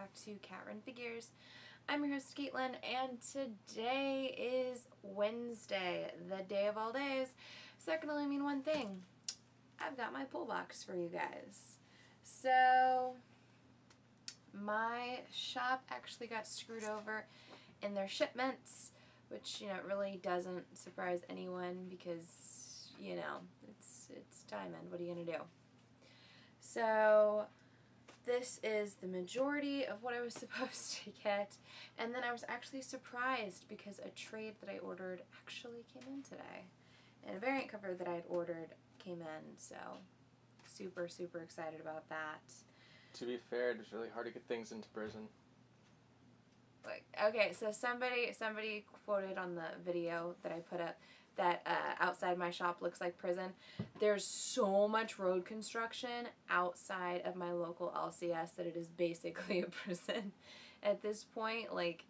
back to Cat Run Figures. I'm your host Caitlin, and today is Wednesday, the day of all days. So that can only mean one thing. I've got my pull box for you guys. So my shop actually got screwed over in their shipments, which, it really doesn't surprise anyone because, it's time end. What are you going to do? So this is the majority of what I was supposed to get, and then I was actually surprised because a trade that I ordered actually came in today, and a variant cover that I had ordered came in, so super, super excited about that. To be fair, it was really hard to get things into prison. Okay, so somebody quoted on the video that I put up that outside my shop looks like prison. There's so much road construction outside of my local LCS that it is basically a prison at this point. Like,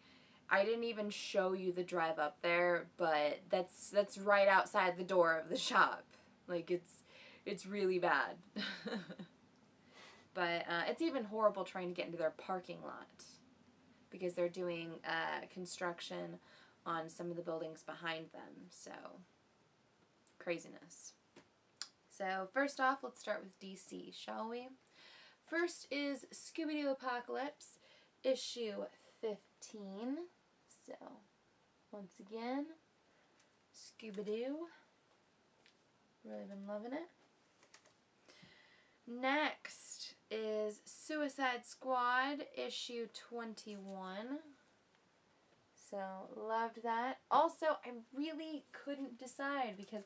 I didn't even show you the drive up there, but that's right outside the door of the shop. Like, it's really bad. But it's even horrible trying to get into their parking lot, because they're doing construction on some of the buildings behind them, so craziness. So first off, let's start with DC, shall we? First is Scooby-Doo Apocalypse, issue 15. So, once again, Scooby-Doo. Really been loving it. Next is Suicide Squad, issue 21. So, loved that. Also, I really couldn't decide because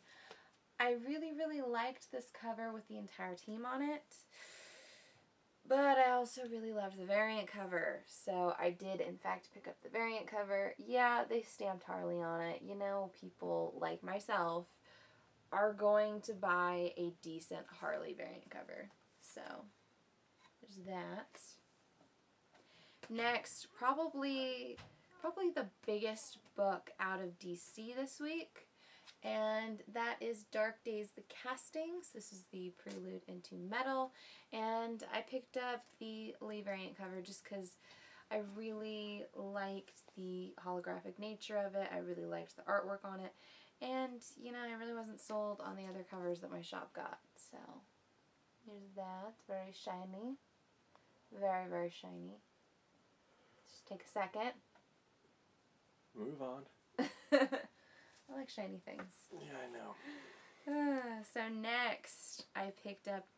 I really, really liked this cover with the entire team on it. But I also really loved the variant cover. So, I did, in fact, pick up the variant cover. Yeah, they stamped Harley on it. People like myself are going to buy a decent Harley variant cover. So, there's that. Next, probably the biggest book out of DC this week, and that is Dark Days, The Castings. This is the prelude into Metal, and I picked up the Lee variant cover just because I really liked the holographic nature of it. I really liked the artwork on it, and, I really wasn't sold on the other covers that my shop got, so here's that. Very shiny. Very, very shiny. Just take a second. Move on. I like shiny things. Yeah, I know. So next, I picked up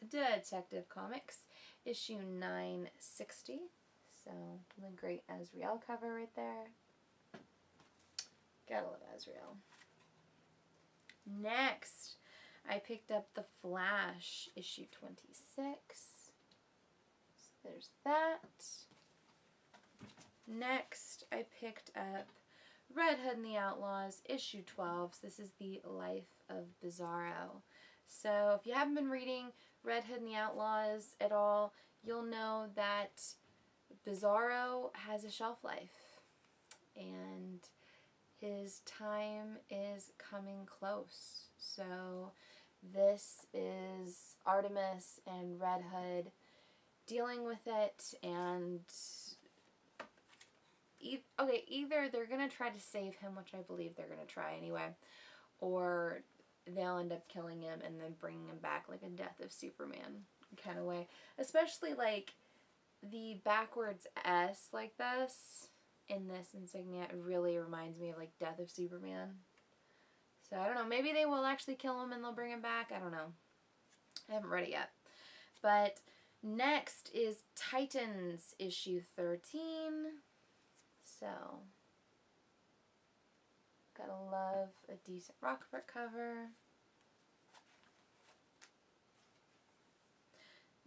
Detective Comics, issue 960. So, the great Azrael cover right there. Gotta love Azrael. Next, I picked up The Flash, issue 26. So there's that. Next, I picked up Red Hood and the Outlaws, issue 12. So this is the Life of Bizarro. So if you haven't been reading Red Hood and the Outlaws at all, you'll know that Bizarro has a shelf life, and his time is coming close. So this is Artemis and Red Hood dealing with it, and either they're going to try to save him, which I believe they're going to try anyway, or they'll end up killing him and then bringing him back like a Death of Superman kind of way. Especially like the backwards S like this in this insignia, it really reminds me of like Death of Superman. So I don't know, maybe they will actually kill him and they'll bring him back. I don't know. I haven't read it yet. But next is Titans issue 13. So, gotta love a decent Rockford cover.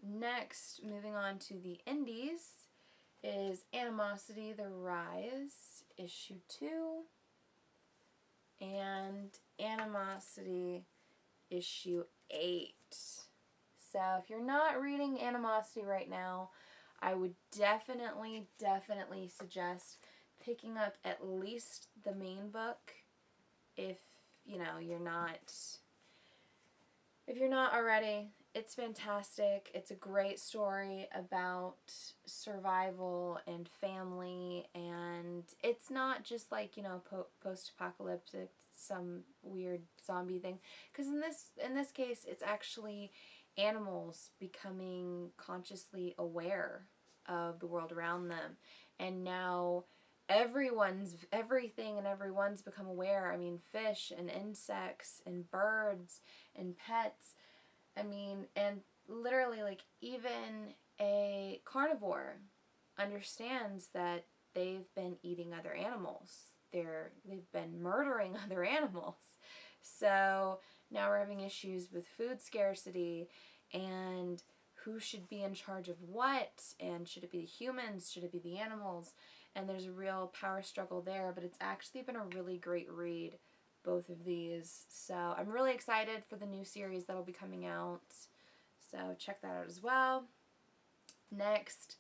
Next, moving on to the indies, is Animosity, The Rise, issue 2. And Animosity, issue 8. So, if you're not reading Animosity right now, I would definitely suggest picking up at least the main book if you're not already, it's fantastic. It's a great story about survival and family, and it's not just like, you know, post-apocalyptic, some weird zombie thing. Because in this case, it's actually animals becoming consciously aware of the world around them, and now everything and everyone's become aware. I mean, fish and insects and birds and pets. I mean, and literally, like, even a carnivore understands that they've been eating other animals. They've been murdering other animals. So now we're having issues with food scarcity and who should be in charge of what, and should it be the humans, should it be the animals? And there's a real power struggle there, but it's actually been a really great read, both of these. So I'm really excited for the new series that'll be coming out. So check that out as well. Next,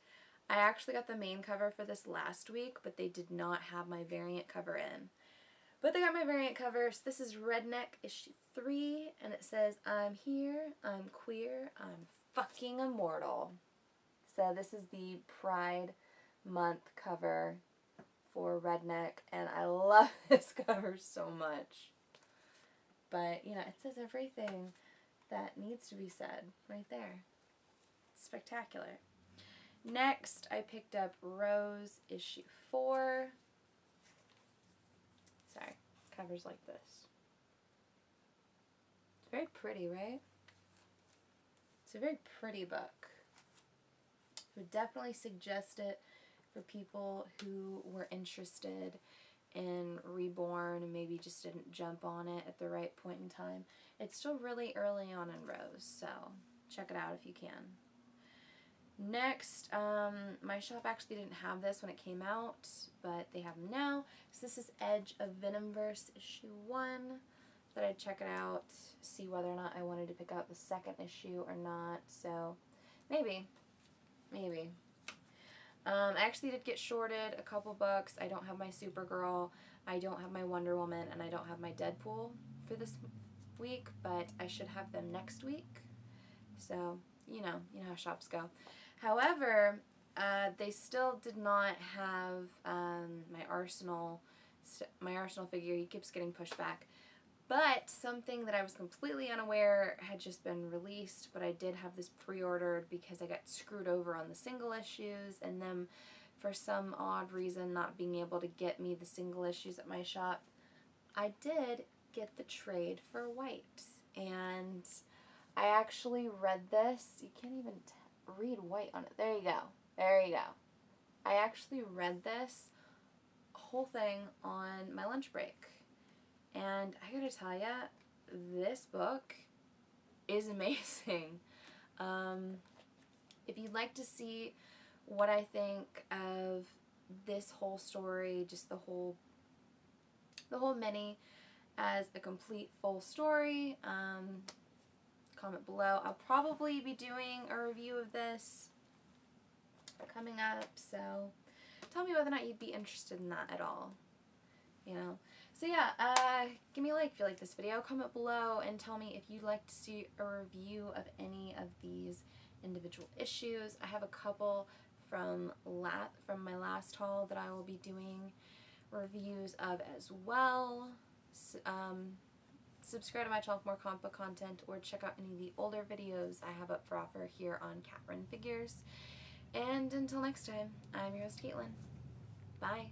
I actually got the main cover for this last week, but they did not have my variant cover in. But they got my variant cover. So this is Redneck issue 3, and it says, "I'm here, I'm queer, I'm fucking immortal." So this is the Pride Month cover for Redneck, and I love this cover so much. But, you know, it says everything that needs to be said right there. It's spectacular. Next, I picked up Rose issue 4. Sorry, covers like this. It's very pretty, right? It's a very pretty book. Would definitely suggest it for people who were interested in Reborn and maybe just didn't jump on it at the right point in time. It's still really early on in Rose, so check it out if you can. Next, my shop actually didn't have this when it came out, but they have them now. So this is Edge of Venomverse issue 1. Thought I'd check it out, see whether or not I wanted to pick out the second issue or not. So maybe. I actually did get shorted a couple books. I don't have my Supergirl, I don't have my Wonder Woman, and I don't have my Deadpool for this week, but I should have them next week. So, you know how shops go. However, they still did not have my Arsenal figure. He keeps getting pushed back. But something that I was completely unaware had just been released, but I did have this pre-ordered because I got screwed over on the single issues, and them, for some odd reason, not being able to get me the single issues at my shop. I did get the trade for White, and I actually read this. You can't even read White on it. There you go. I actually read this whole thing on my lunch break. And I gotta tell ya, this book is amazing. If you'd like to see what I think of this whole story, just the whole mini as a complete full story, comment below. I'll probably be doing a review of this coming up, so tell me whether or not you'd be interested in that at all, you know. So yeah, give me a like if you like this video, comment below, and tell me if you'd like to see a review of any of these individual issues. I have a couple from my last haul that I will be doing reviews of as well. Subscribe to my channel for more comic book content, or check out any of the older videos I have up for offer here on Catherine Figures. And until next time, I'm your host, Caitlin. Bye.